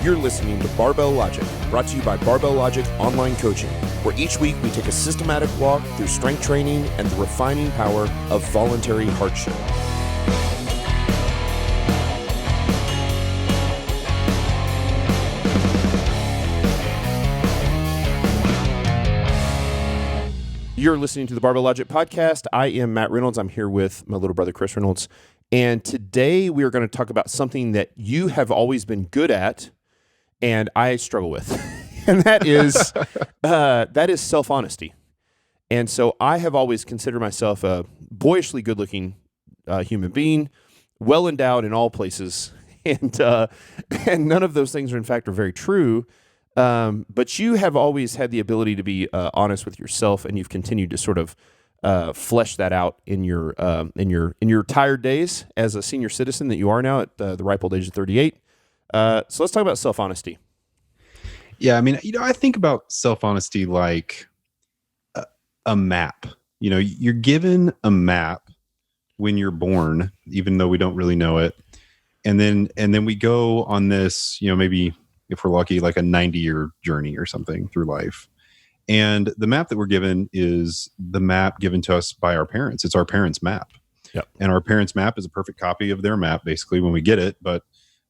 You're listening to Barbell Logic, brought to you by Barbell Logic Online Coaching, where each week we take a systematic walk through strength training and the refining power of voluntary hardship. You're listening to the Barbell Logic Podcast. I am Matt Reynolds. I'm here with my little brother, Chris Reynolds. And today we are going to talk about something that you have always been good at and I struggle with. And that is self-honesty. And so I have always considered myself a boyishly good-looking human being, well endowed in all places. And none of those things are very true. But you have always had the ability to be honest with yourself, and you've continued to sort of flesh that out in your tired days as a senior citizen that you are now at the ripe old age of 38. So let's talk about self-honesty. Yeah, I mean, I think about self-honesty like a map. You're given a map when you're born, even though we don't really know it, and then we go on this, maybe if we're lucky, like a 90-year journey or something through life. And the map that we're given is the map given to us by our parents. It's our parents' map. Yep. And our parents' map is a perfect copy of their map, basically, when we get it. But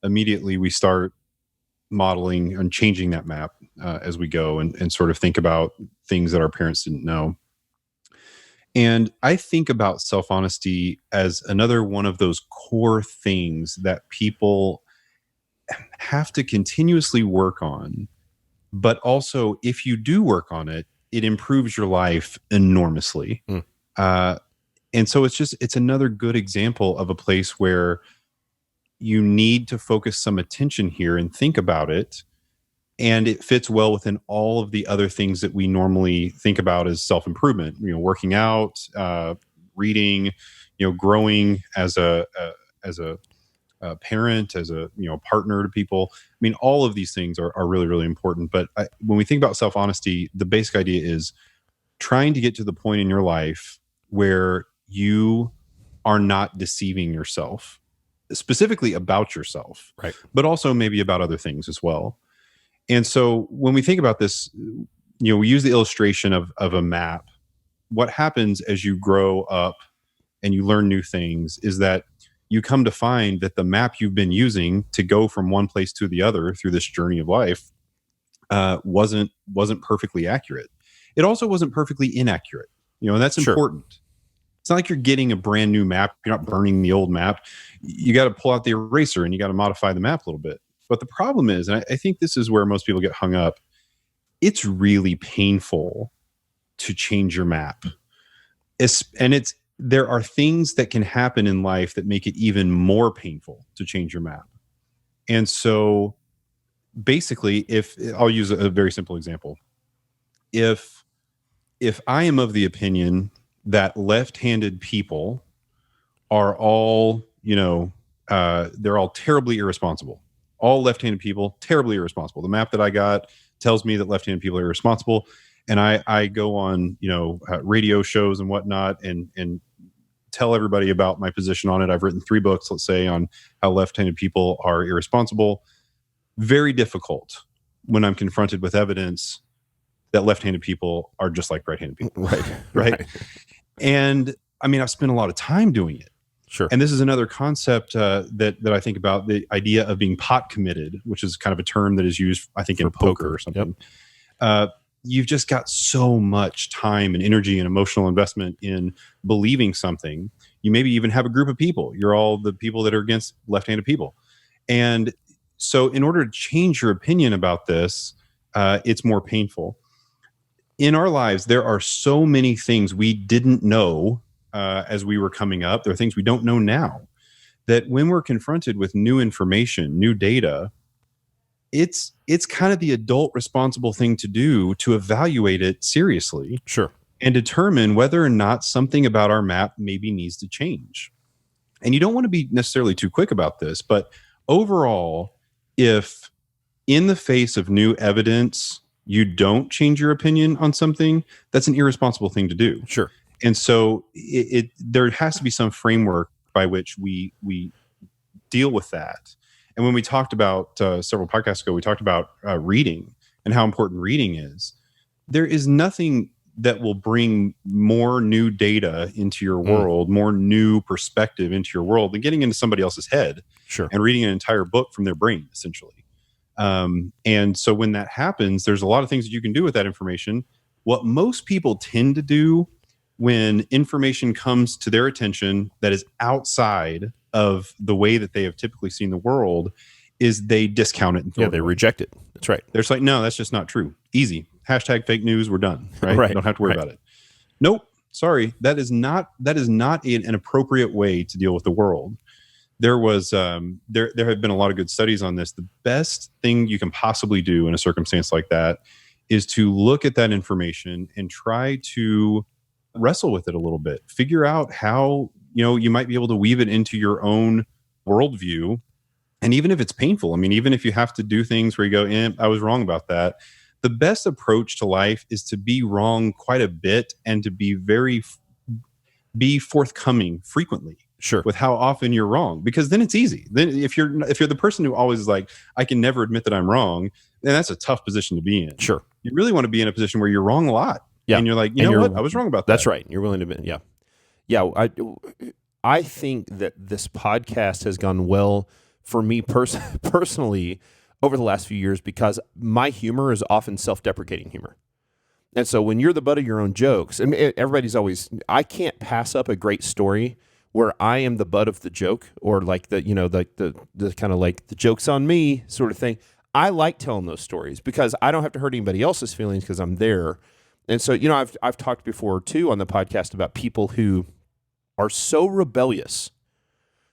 immediately we start modeling and changing that map as we go and sort of think about things that our parents didn't know. And I think about self-honesty as another one of those core things that people have to continuously work on. But also, if you do work on it, it improves your life enormously. And so it's another good example of a place where you need to focus some attention here and think about it. And it fits well within all of the other things that we normally think about as self-improvement, working out, reading, growing as a parent, as a partner to people. I mean, all of these things are really, really important. But when we think about self-honesty, the basic idea is trying to get to the point in your life where you are not deceiving yourself, specifically about yourself, right? But also maybe about other things as well. And so when we think about this, we use the illustration of a map. What happens as you grow up and you learn new things is that you come to find that the map you've been using to go from one place to the other through this journey of life wasn't perfectly accurate. It also wasn't perfectly inaccurate, and that's important. Sure. It's not like you're getting a brand new map. You're not burning the old map. You got to pull out the eraser and you got to modify the map a little bit. But the problem is, and I think this is where most people get hung up, it's really painful to change your map. There are things that can happen in life that make it even more painful to change your map. And so basically, if I'll use a very simple example, if I am of the opinion that left-handed people are all, they're all terribly irresponsible. All left-handed people, terribly irresponsible. The map that I got tells me that left-handed people are irresponsible. And I go on, radio shows and whatnot and tell everybody about my position on it. I've written 3 books, let's say, on how left-handed people are irresponsible. Very difficult when I'm confronted with evidence that left-handed people are just like right-handed people. Right. And I mean, I've spent a lot of time doing it. Sure. And this is another concept that I think about, the idea of being pot committed, which is kind of a term that is used, I think, in poker or something. Yep. You've just got so much time and energy and emotional investment in believing something. You maybe even have a group of people. You're all the people that are against left-handed people. And so in order to change your opinion about this, it's more painful. In our lives, there are so many things we didn't know as we were coming up. There are things we don't know now that when we're confronted with new information, new data, it's kind of the adult responsible thing to do to evaluate it seriously. Sure. And determine whether or not something about our map maybe needs to change. And you don't want to be necessarily too quick about this, but overall, if in the face of new evidence, you don't change your opinion on something, that's an irresponsible thing to do. Sure. And so there has to be some framework by which we deal with that. And when we talked about several podcasts ago, we talked about reading and how important reading is. There is nothing that will bring more new data into your world, more new perspective into your world than getting into somebody else's head and reading an entire book from their brain, essentially. And so when that happens, there's a lot of things that you can do with that information. What most people tend to do when information comes to their attention that is outside of the way that they have typically seen the world is they discount it and throw it they away. reject it. That's right. They're just like, no, that's just not true. Easy. Hashtag fake news. We're done. Right. Don't have to worry about it. Nope. Sorry. That is not an appropriate way to deal with the world. There was, there have been a lot of good studies on this. The best thing you can possibly do in a circumstance like that is to look at that information and try to wrestle with it a little bit. Figure out how, you might be able to weave it into your own worldview. And even if it's painful, I mean, even if you have to do things where you go, I was wrong about that. The best approach to life is to be wrong quite a bit and to be be forthcoming frequently with how often you're wrong, because then it's easy. Then if you're the person who always is like, I can never admit that I'm wrong, then that's a tough position to be in. Sure. You really want to be in a position where you're wrong a lot. Yeah. And you're like, you know what? I was wrong about that. That's right. You're willing to admit. Yeah. Yeah. I think that this podcast has gone well for me personally over the last few years because my humor is often self-deprecating humor. And so when you're the butt of your own jokes, and everybody's always, I can't pass up a great story where I am the butt of the joke, or like the kind of like the joke's on me sort of thing. I like telling those stories because I don't have to hurt anybody else's feelings because I'm there. And so, I've talked before too on the podcast about people who are so rebellious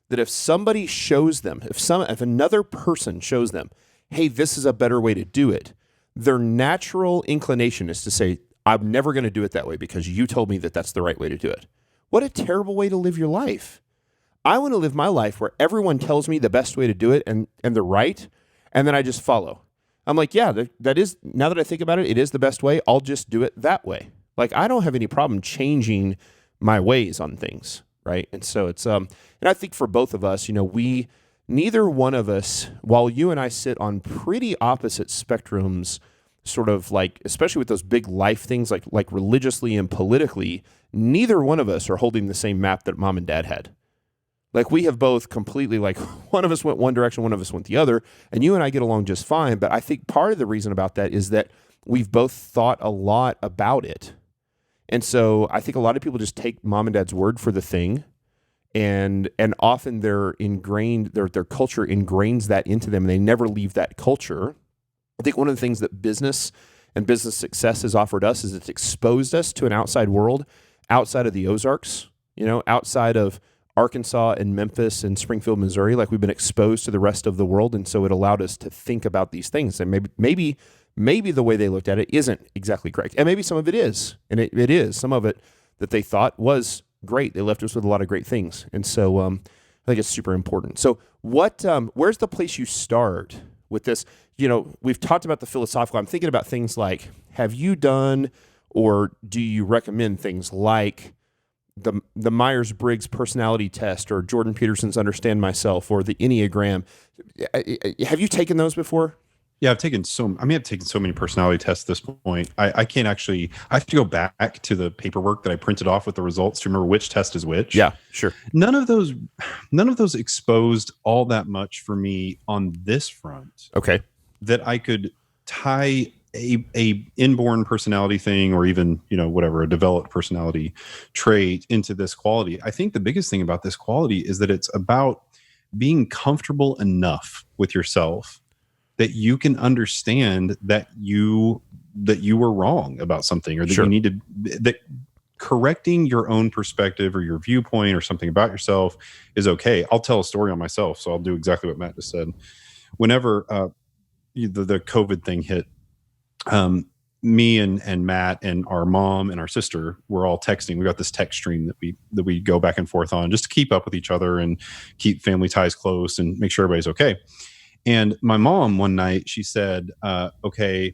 that if somebody shows them, if another person shows them, hey, this is a better way to do it, their natural inclination is to say, I'm never going to do it that way because you told me that that's the right way to do it. What a terrible way to live your life. I want to live my life where everyone tells me the best way to do it and they're right, and then I just follow. I'm like, yeah, that is, now that I think about it, it is the best way. I'll just do it that way. Like, I don't have any problem changing my ways on things, right? And so it's, and I think for both of us, neither one of us, while you and I sit on pretty opposite spectrums, sort of like, especially with those big life things like religiously and politically, neither one of us are holding the same map that mom and dad had. Like, we have both completely, like, one of us went one direction, one of us went the other, and you and I get along just fine. But I think part of the reason about that is that we've both thought a lot about it. And so I think a lot of people just take mom and dad's word for the thing, and often they're ingrained, their culture ingrains that into them, and they never leave that culture. I think one of the things that business and business success has offered us is it's exposed us to an outside world outside of the Ozarks, outside of Arkansas and Memphis and Springfield, Missouri. Like, we've been exposed to the rest of the world. And so it allowed us to think about these things. And maybe the way they looked at it isn't exactly correct. And maybe some of it is. And it is. Some of it that they thought was great. They left us with a lot of great things. And so I think it's super important. So where's the place you start with this? We've talked about the philosophical. I'm thinking about things like, have you done or do you recommend things like the Myers-Briggs personality test or Jordan Peterson's Understand Myself or the Enneagram? Have you taken those before? Yeah, I've taken so many personality tests at this point. I can't actually, I have to go back to the paperwork that I printed off with the results to remember which test is which. Yeah, sure. None of those exposed all that much for me on this front. Okay. That I could tie a inborn personality thing or even, whatever, a developed personality trait into this quality. I think the biggest thing about this quality is that it's about being comfortable enough with yourself that you can understand that you were wrong about something, or that you need to, that correcting your own perspective or your viewpoint or something about yourself is okay. I'll tell a story on myself. So I'll do exactly what Matt just said. Whenever the COVID thing hit, me and Matt and our mom and our sister were all texting. We got this text stream that we go back and forth on just to keep up with each other and keep family ties close and make sure everybody's okay. And my mom one night, she said, okay,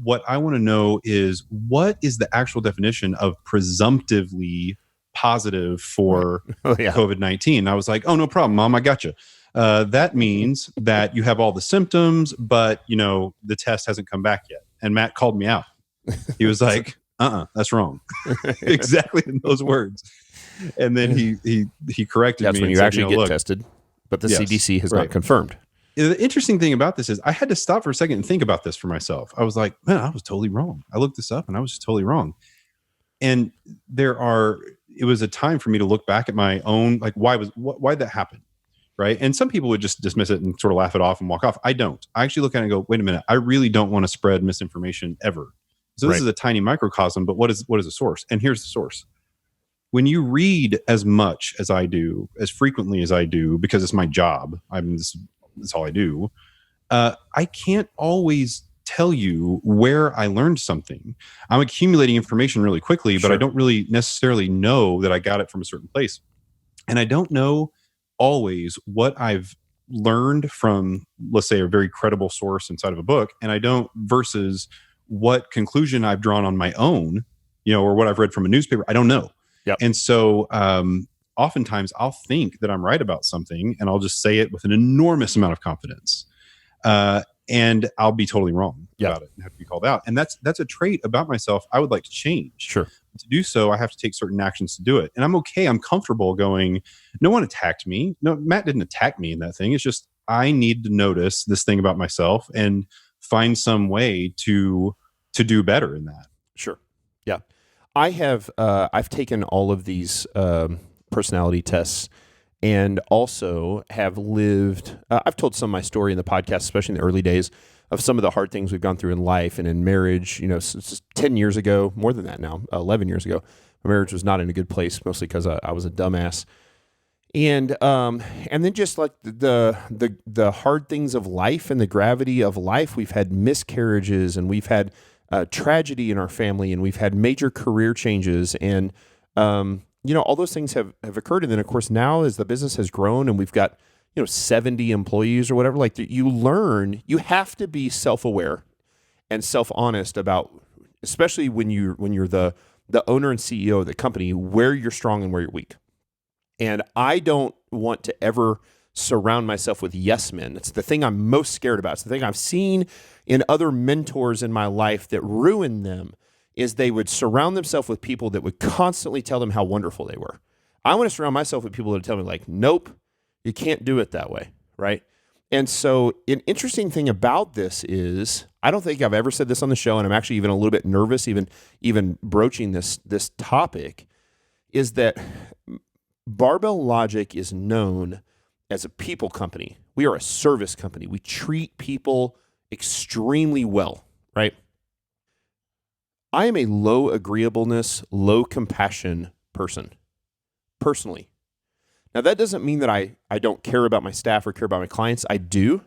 what I want to know is, what is the actual definition of presumptively positive for COVID-19? I was like, oh, no problem, Mom, I got you. that means that you have all the symptoms, but the test hasn't come back yet. And Matt called me out. He was like, that's wrong. Exactly in those words. And then he corrected me. That's when you actually get tested, but the CDC has not confirmed. The interesting thing about this is I had to stop for a second and think about this for myself. I was like, man, I was totally wrong. I looked this up and I was just totally wrong. And it was a time for me to look back at my own, like, why'd that happen? Right. And some people would just dismiss it and sort of laugh it off and walk off. I don't. I actually look at it and go, wait a minute, I really don't want to spread misinformation ever. So this is a tiny microcosm, but what is the source? And here's the source. When you read as much as I do, as frequently as I do, because it's my job, that's all I do, I can't always tell you where I learned something. I'm accumulating information really quickly, but I don't really necessarily know that I got it from a certain place. And I don't know always what I've learned from, let's say, a very credible source inside of a book, and I don't versus what conclusion I've drawn on my own, or what I've read from a newspaper. I don't know. Yep. And so oftentimes I'll think that I'm right about something and I'll just say it with an enormous amount of confidence. And I'll be totally wrong about it and have to be called out. And that's a trait about myself I would like to change. Sure. To do so, I have to take certain actions to do it. And I'm okay. I'm comfortable going, no one attacked me. No, Matt didn't attack me in that thing. It's just, I need to notice this thing about myself and find some way to do better in that. Sure. Yeah. I've taken all of these personality tests and also have lived, I've told some of my story in the podcast, especially in the early days, of some of the hard things we've gone through in life and in marriage. Since 10 years ago, more than that now, 11 years ago, my marriage was not in a good place, mostly because I was a dumbass. And then just like the hard things of life and the gravity of life, we've had miscarriages and we've had tragedy in our family and we've had major career changes and, all those things have occurred. And then of course now as the business has grown and we've got, 70 employees or whatever, like you learn, you have to be self-aware and self-honest about, especially when you're the owner and CEO of the company, where you're strong and where you're weak. And I don't want to ever surround myself with yes men. It's the thing I'm most scared about. It's the thing I've seen in other mentors in my life that ruined them is they would surround themselves with people that would constantly tell them how wonderful they were. I want to surround myself with people that tell me like, nope, you can't do it that way, right? And so an interesting thing about this is, I don't think I've ever said this on the show, and I'm actually even a little bit nervous even broaching this topic, is that Barbell Logic is known as a people company. We are a service company. We treat people extremely well, right? I am a low agreeableness, low compassion person, personally. Now, that doesn't mean that I don't care about my staff or care about my clients. I do.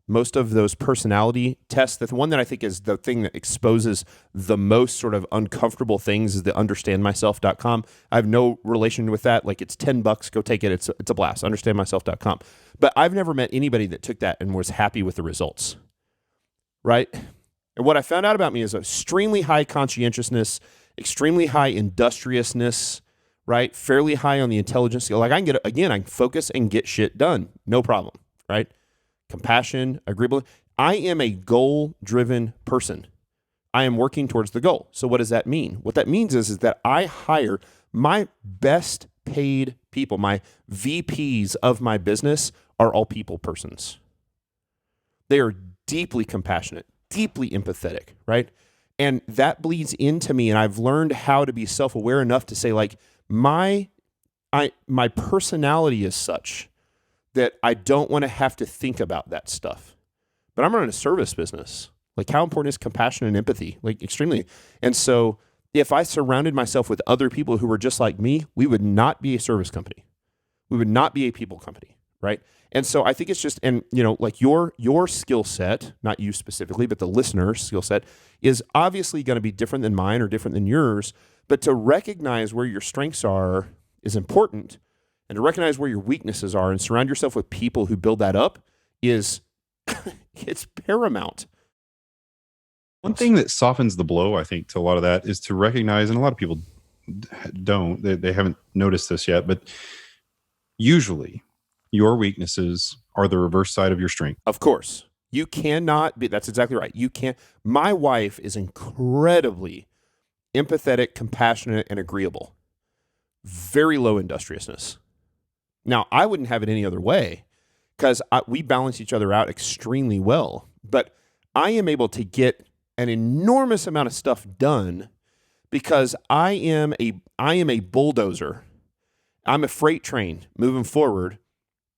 Most of those personality tests, the one that I think is the thing that exposes the most sort of uncomfortable things is the understandmyself.com. I have no relation with that. Like, it's $10. Go take it. It's a blast. Understandmyself.com. But I've never met anybody that took that and was happy with the results, right? And what I found out about me is extremely high conscientiousness, extremely high industriousness, right? Fairly high on the intelligence scale. Like I can focus and get shit done. No problem, right? Compassion, agreeable. I am a goal-driven person. I am working towards the goal. So what does that mean? What that means is that I hire my best paid people. My VPs of my business are all people persons. They are deeply compassionate, deeply empathetic, right? And that bleeds into me. And I've learned how to be self-aware enough to say like, my personality is such that I don't want to have to think about that stuff. But I'm running a service business. Like, how important is compassion and empathy? Like, extremely. And so if I surrounded myself with other people who were just like me, we would not be a service company. We would not be a people company, right? And so I think it's just, and like your skill set, not you specifically, but the listener's skill set is obviously going to be different than mine or different than yours. But to recognize where your strengths are is important, and to recognize where your weaknesses are and surround yourself with people who build that up is it's paramount. One thing that softens the blow, I think, to a lot of that is to recognize, and a lot of people don't, they haven't noticed this yet, but usually your weaknesses are the reverse side of your strength. Of course. You cannot be, that's exactly right. You can't. My wife is incredibly empathetic, compassionate, and agreeable. Very low industriousness. Now, I wouldn't have it any other way because we balance each other out extremely well. But I am able to get an enormous amount of stuff done because I am a bulldozer. I'm a freight train moving forward.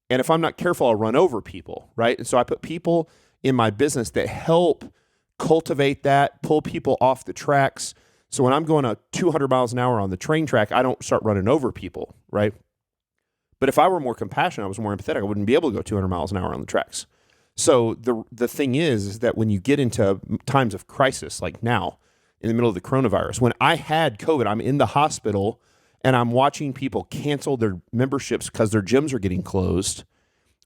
And if I'm not careful, I'll run over people, right? And so I put people in my business that help cultivate that, pull people off the tracks. So when I'm going 200 miles an hour on the train track, I don't start running over people, right? But if I were more compassionate, I was more empathetic, I wouldn't be able to go 200 miles an hour on the tracks. So the thing is that when you get into times of crisis, like now, in the middle of the coronavirus, when I had COVID, I'm in the hospital and I'm watching people cancel their memberships because their gyms are getting closed.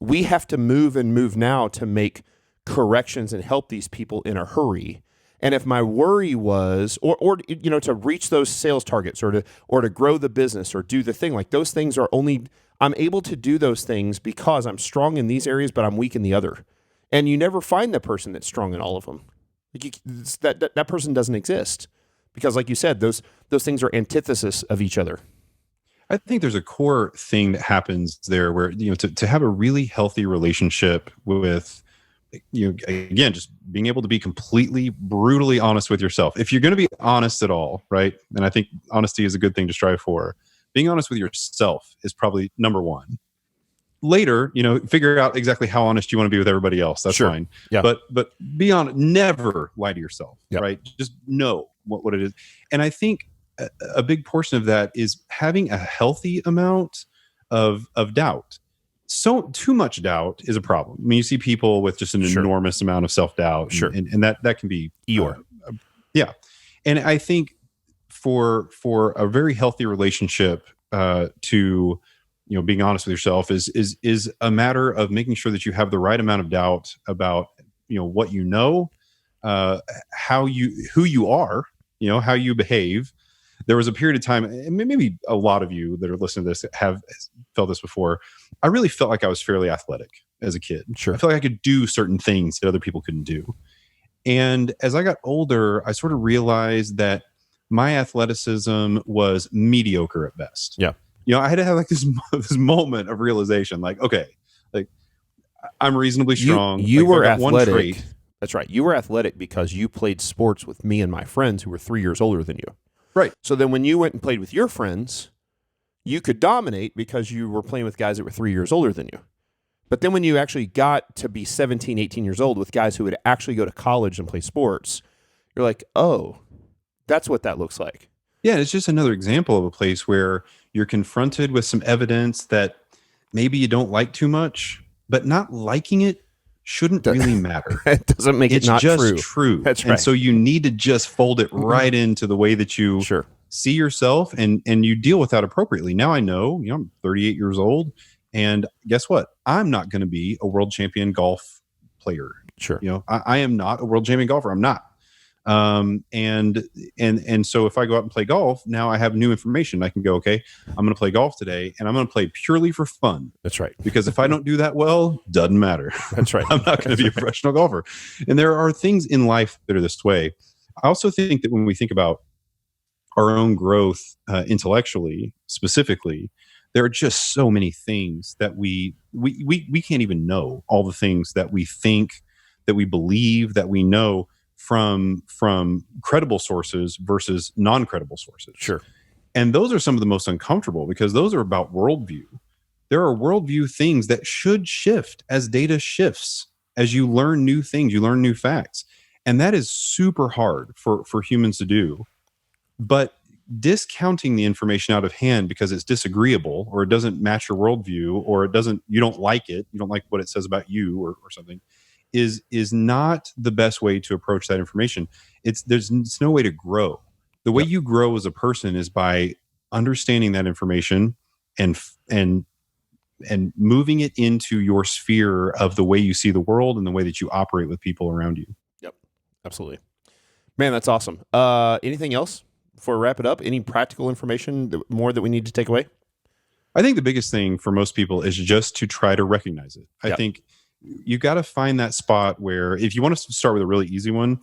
We have to move now to make corrections and help these people in a hurry. And if my worry was, or to reach those sales targets, or to grow the business, or do the thing, like those things are only, I'm able to do those things because I'm strong in these areas, but I'm weak in the other. And you never find the person that's strong in all of them. Like that person doesn't exist. Because like you said, those things are antithesis of each other. I think there's a core thing that happens there where, to have a really healthy relationship with, again, just being able to be completely brutally honest with yourself. If you're going to be honest at all, right? And I think honesty is a good thing to strive for. Being honest with yourself is probably number one. Later, figure out exactly how honest you want to be with everybody else. That's sure. fine. Yeah. But be honest. Never lie to yourself, yep. right? Just know what it is. And I think a big portion of that is having a healthy amount of doubt. So too much doubt is a problem. I mean, you see people with just an enormous amount of self-doubt, sure. and that can be Eeyore. Yeah. And I think for a very healthy relationship to being honest with yourself is a matter of making sure that you have the right amount of doubt about what who you are, how you behave. There was a period of time, and maybe a lot of you that are listening to this have felt this before. I really felt like I was fairly athletic as a kid. Sure. I felt like I could do certain things that other people couldn't do. And as I got older, I sort of realized that my athleticism was mediocre at best. Yeah. I had to have like this moment of realization, like, okay, like I'm reasonably strong. You were athletic. One trait. That's right. You were athletic because you played sports with me and my friends who were 3 years older than you. Right. So then when you went and played with your friends, you could dominate because you were playing with guys that were 3 years older than you. But then when you actually got to be 17, 18 years old with guys who would actually go to college and play sports, you're like, oh, that's what that looks like. Yeah, it's just another example of a place where you're confronted with some evidence that maybe you don't like too much, but not liking it shouldn't really matter. It doesn't make it not true. It's just true. That's right. And so you need to just fold it right into the way that you see yourself and you deal with that appropriately. Now I know, I'm 38 years old, and guess what? I'm not going to be a world champion golf player. Sure. I am not a world champion golfer. I'm not. And so if I go out and play golf, now I have new information. I can go, okay, I'm going to play golf today, and I'm going to play purely for fun. That's right. Because if I don't do that well, doesn't matter. That's right. I'm not going to be a professional golfer. And there are things in life that are this way. I also think that when we think about our own growth intellectually, specifically, there are just so many things that we can't even know all the things that we think, that we believe, that we know from credible sources versus non-credible sources. Sure. And those are some of the most uncomfortable because those are about worldview. There are worldview things that should shift as data shifts, as you learn new things, you learn new facts. And that is super hard for humans to do. But discounting the information out of hand because it's disagreeable or it doesn't match your worldview or you don't like it, you don't like what it says about you or something, is not the best way to approach that information. There's no way to grow. The way you grow as a person is by understanding that information and moving it into your sphere of the way you see the world and the way that you operate with people around you. Yep, absolutely. Man, that's awesome. Anything else before we wrap it up? Any practical information more that we need to take away? I think the biggest thing for most people is just to try to recognize it. I think you got to find that spot where, if you want to start with a really easy one,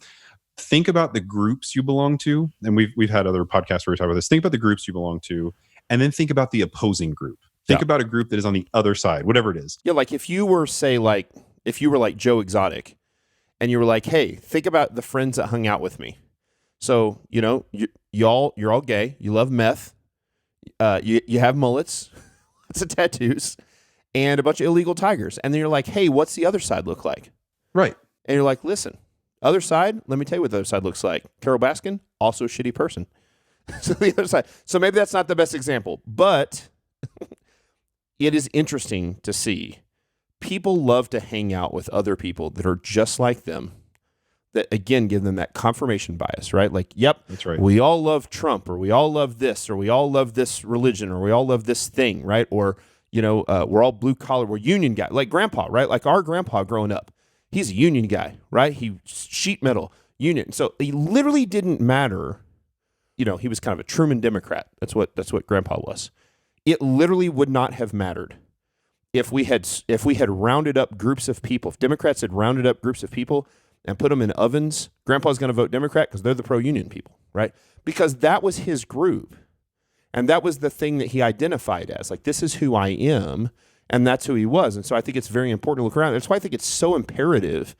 think about the groups you belong to. And we've had other podcasts where we talk about this. Think about the groups you belong to, and then think about the opposing group. Think about a group that is on the other side, whatever it is. Yeah, like if you were, say, like, if you were like Joe Exotic, and you were like, hey, think about the friends that hung out with me. So, you're all gay. You love meth. You have mullets, lots of tattoos, and a bunch of illegal tigers. And then you're like, hey, what's the other side look like? Right. And you're like, listen, other side, let me tell you what the other side looks like. Carol Baskin, also a shitty person. So the other side. So maybe that's not the best example, but it is interesting to see. People love to hang out with other people that are just like them, that, again, give them that confirmation bias, right? Like, yep, that's right. We all love Trump, or we all love this, or we all love this religion, or we all love this thing, right? Or, we're all blue collar, we're union guy, like grandpa, right? Like our grandpa growing up, he's a union guy, right? He sheet metal union. So he literally didn't matter. He was kind of a Truman Democrat. That's what grandpa was. It literally would not have mattered if we had rounded up groups of people, if Democrats had rounded up groups of people and put them in ovens, grandpa's going to vote Democrat because they're the pro-union people, right? Because that was his group. And that was the thing that he identified as. Like, this is who I am, and that's who he was. And so I think it's very important to look around. That's why I think it's so imperative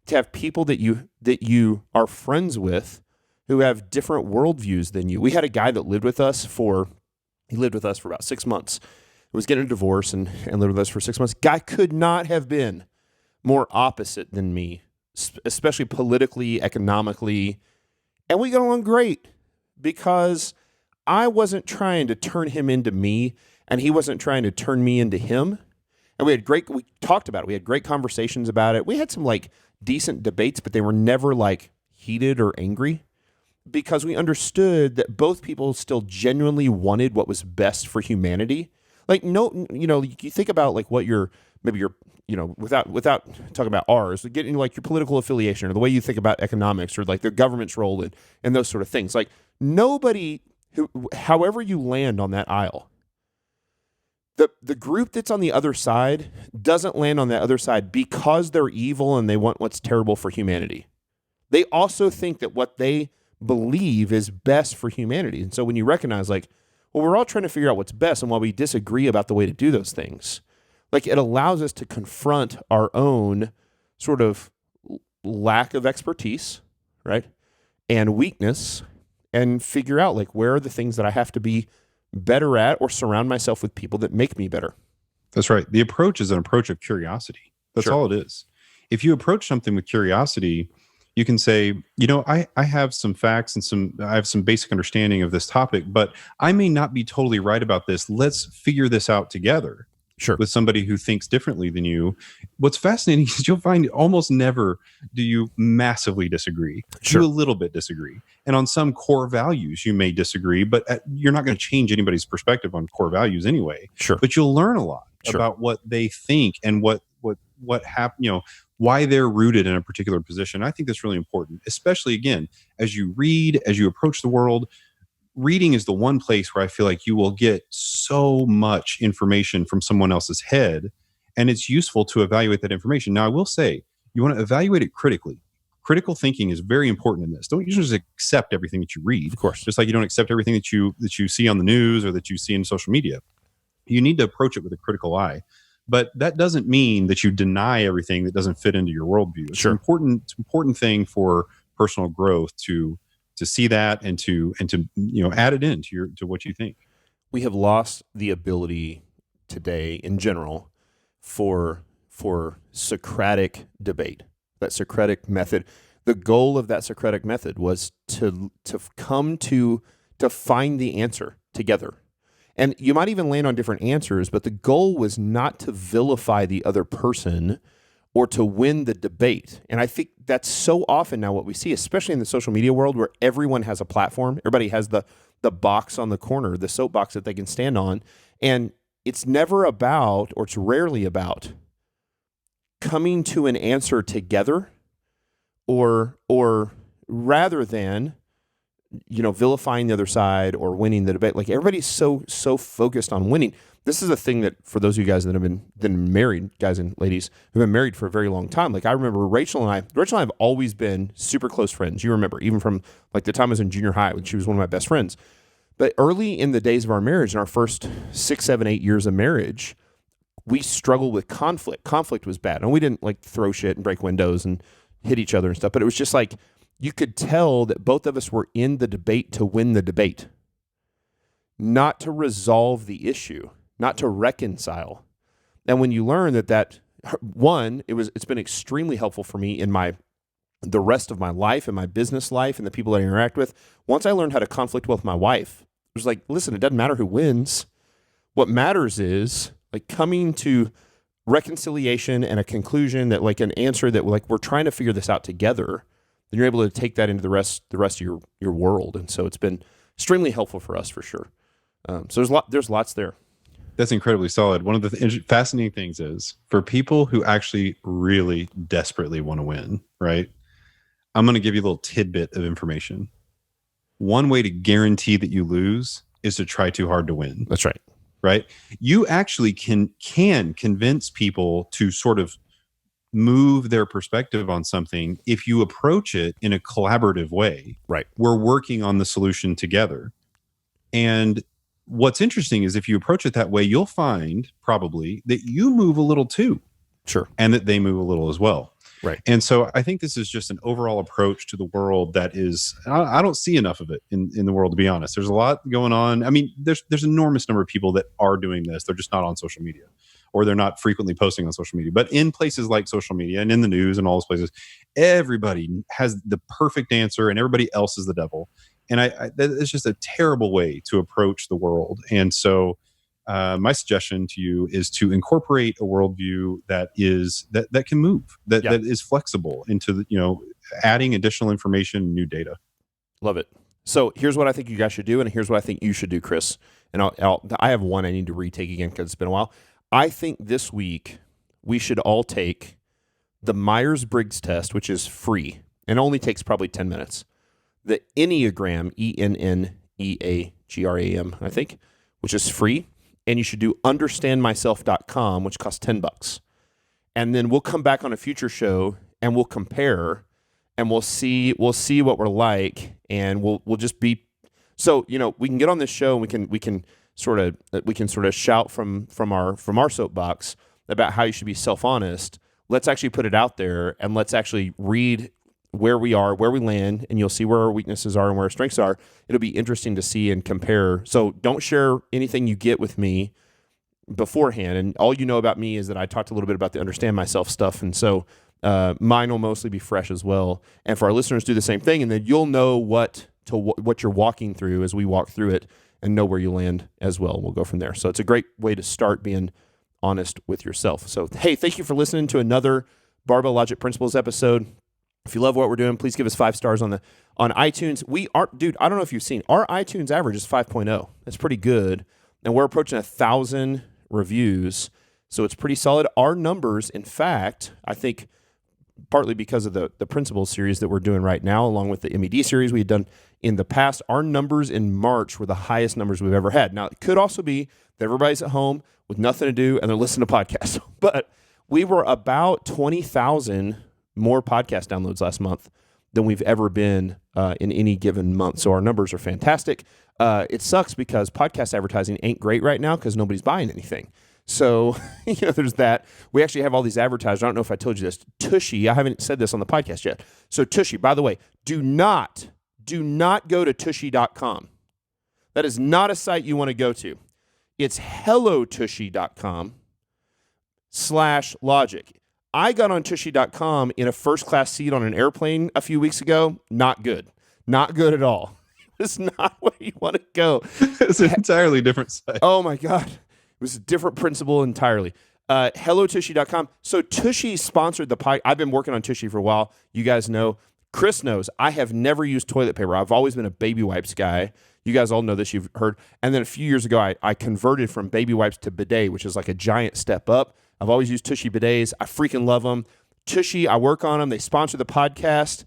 to have people that you are friends with who have different worldviews than you. We had a guy that lived with us for about 6 months. He was getting a divorce and lived with us for 6 months. Guy could not have been more opposite than me, especially politically, economically. And we got along great because I wasn't trying to turn him into me, and he wasn't trying to turn me into him. And we talked about it. We had great conversations about it. We had some like decent debates, but they were never like heated or angry, because we understood that both people still genuinely wanted what was best for humanity. Like, you think about like what without talking about ours, getting like your political affiliation or the way you think about economics or like the government's role and those sort of things. Like, nobody however you land on that aisle, the group that's on the other side doesn't land on that other side because they're evil and they want what's terrible for humanity. They also think that what they believe is best for humanity. And so when you recognize, like, well, we're all trying to figure out what's best, and while we disagree about the way to do those things, like, it allows us to confront our own sort of lack of expertise, right, and weakness, and figure out, like, where are the things that I have to be better at, or surround myself with people that make me better. That's right. The approach is an approach of curiosity. That's all it is. If you approach something with curiosity, you can say, I have some facts and I have some basic understanding of this topic, but I may not be totally right about this. Let's figure this out together. Sure. With somebody who thinks differently than you. What's fascinating is you'll find almost never do you massively disagree. Sure. You a little bit disagree. And on some core values, you may disagree, but you're not going to change anybody's perspective on core values anyway. Sure. But you'll learn a lot about what they think and what happened, why they're rooted in a particular position. I think that's really important, especially, again, as you read, as you approach the world. Reading is the one place where I feel like you will get so much information from someone else's head, and it's useful to evaluate that information. Now, I will say, you want to evaluate it critically. Critical thinking is very important in this. Don't usually just accept everything that you read. Of course. Just like you don't accept everything that you see on the news or that you see in social media. You need to approach it with a critical eye. But that doesn't mean that you deny everything that doesn't fit into your worldview. It's an important thing for personal growth to see that and to add it into to what you think. We have lost the ability today in general for Socratic debate. That Socratic method. The goal of that Socratic method was to come to find the answer together. And you might even land on different answers, but the goal was not to vilify the other person or to win the debate. And I think that's so often now what we see, especially in the social media world, where everyone has a platform. Everybody has the box on the corner, the soapbox that they can stand on. And it's never about, or it's rarely about, coming to an answer together, or rather than, vilifying the other side or winning the debate. Like, everybody's so focused on winning. this is a thing that for those of you guys that have been married, guys and ladies who've been married for a very long time, like I remember Rachel and I have always been super close friends. You remember, even from like the time I was in junior high when she was one of my best friends. But early in the days of our marriage, in our first 6, 7, 8 years of marriage, we struggled with conflict. Conflict was bad. And we didn't like throw shit and break windows and hit each other and stuff, but it was just like, you could tell that both of us were in the debate to win the debate, not to resolve the issue, not to reconcile. And when you learn that one, it's been extremely helpful for me in the rest of my life and my business life and the people that I interact with. Once I learned how to conflict with my wife, it was like, listen, it doesn't matter who wins. What matters is like coming to reconciliation and a conclusion, that like an answer that like we're trying to figure this out together. Then you're able to take that into the rest of your world. And so it's been extremely helpful for us for sure. So there's lots there. That's incredibly solid. One of the fascinating things is for people who actually really desperately want to win, right? I'm going to give you a little tidbit of information. One way to guarantee that you lose is to try too hard to win. That's right. Right? You actually can convince people to sort of move their perspective on something if you approach it in a collaborative way. Right. We're working on the solution together. And what's interesting is if you approach it that way, you'll find probably that you move a little too. Sure. And that they move a little as well. Right. And so I think this is just an overall approach to the world that is, I don't see enough of it in the world, to be honest. There's a lot going on. I mean, there's an enormous number of people that are doing this. They're just not on social media, or they're not frequently posting on social media. But in places like social media and in the news and all those places, everybody has the perfect answer and everybody else is the devil. And that is just a terrible way to approach the world. And so my suggestion to you is to incorporate a worldview that can move, that is flexible into adding additional information and new data. Love it. So here's what I think you guys should do, and here's what I think you should do, Chris. And I have one I need to retake again because it's been a while. I think this week we should all take the Myers-Briggs test, which is free and only takes probably 10 minutes. The Enneagram, ENNEAGRAM, I think, which is free. And you should do understandmyself.com, which costs $10. And then we'll come back on a future show and we'll compare and we'll see what we're like, and we'll just be so we can get on this show and we can sort of shout from our soapbox about how you should be self-honest. Let's actually put it out there and let's actually read where we are, where we land, and you'll see where our weaknesses are and where our strengths are. It'll be interesting to see and compare. So don't share anything you get with me beforehand. And all you know about me is that I talked a little bit about the understand myself stuff. And so mine will mostly be fresh as well. And for our listeners, do the same thing. And then you'll know what you're walking through as we walk through it and know where you land as well. We'll go from there. So it's a great way to start being honest with yourself. So, hey, thank you for listening to another Barbell Logic Principles episode. If you love what we're doing, please give us 5 stars on iTunes. I don't know if you've seen, our iTunes average is 5.0. That's pretty good. And we're approaching 1,000 reviews. So it's pretty solid. Our numbers, in fact, I think partly because of the Principles series that we're doing right now, along with the MED series we had done in the past, our numbers in March were the highest numbers we've ever had. Now, it could also be that everybody's at home with nothing to do and they're listening to podcasts. But we were about 20,000 more podcast downloads last month than we've ever been in any given month. So our numbers are fantastic. It sucks because podcast advertising ain't great right now because nobody's buying anything. So, there's that. We actually have all these advertisers. I don't know if I told you this. Tushy, I haven't said this on the podcast yet. So Tushy, by the way, do not go to tushy.com. That is not a site you want to go to. It's hellotushy.com/logic. I got on tushy.com in a first-class seat on an airplane a few weeks ago. Not good. Not good at all. It's not where you want to go. It's an entirely different site. Oh, my God. It was a different principle entirely. Hellotushy.com. So Tushy sponsored the podcast. I've been working on Tushy for a while. You guys know. Chris knows. I have never used toilet paper. I've always been a baby wipes guy. You guys all know this. You've heard. And then a few years ago, I converted from baby wipes to bidet, which is like a giant step up. I've always used Tushy bidets. I freaking love them. Tushy, I work on them. They sponsor the podcast.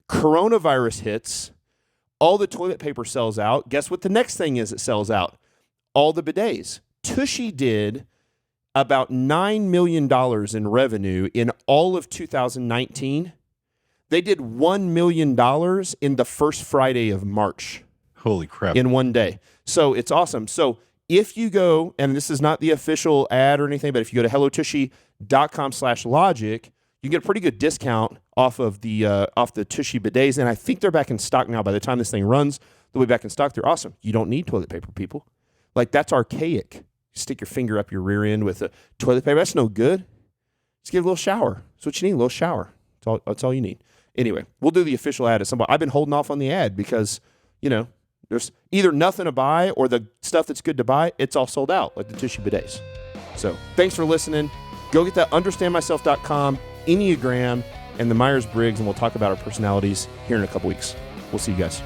Coronavirus hits. All the toilet paper sells out. Guess what the next thing is that sells out? All the bidets. Tushy did about $9 million in revenue in all of 2019. They did $1 million in the first Friday of March. Holy crap. In one day. So it's awesome. So if you go, and this is not the official ad or anything, but if you go to hellotushy.com/logic, you get a pretty good discount off the Tushy bidets. And I think they're back in stock now. By the time this thing runs, they'll be back in stock. They're awesome. You don't need toilet paper, people. Like, that's archaic. You stick your finger up your rear end with a toilet paper. That's no good. Just get a little shower. That's what you need, a little shower. That's all you need. Anyway, we'll do the official ad at some point. I've been holding off on the ad because, there's either nothing to buy or the stuff that's good to buy, it's all sold out, like the Tushy bidets. So thanks for listening. Go get that understandmyself.com, Enneagram, and the Myers-Briggs, and we'll talk about our personalities here in a couple weeks. We'll see you guys.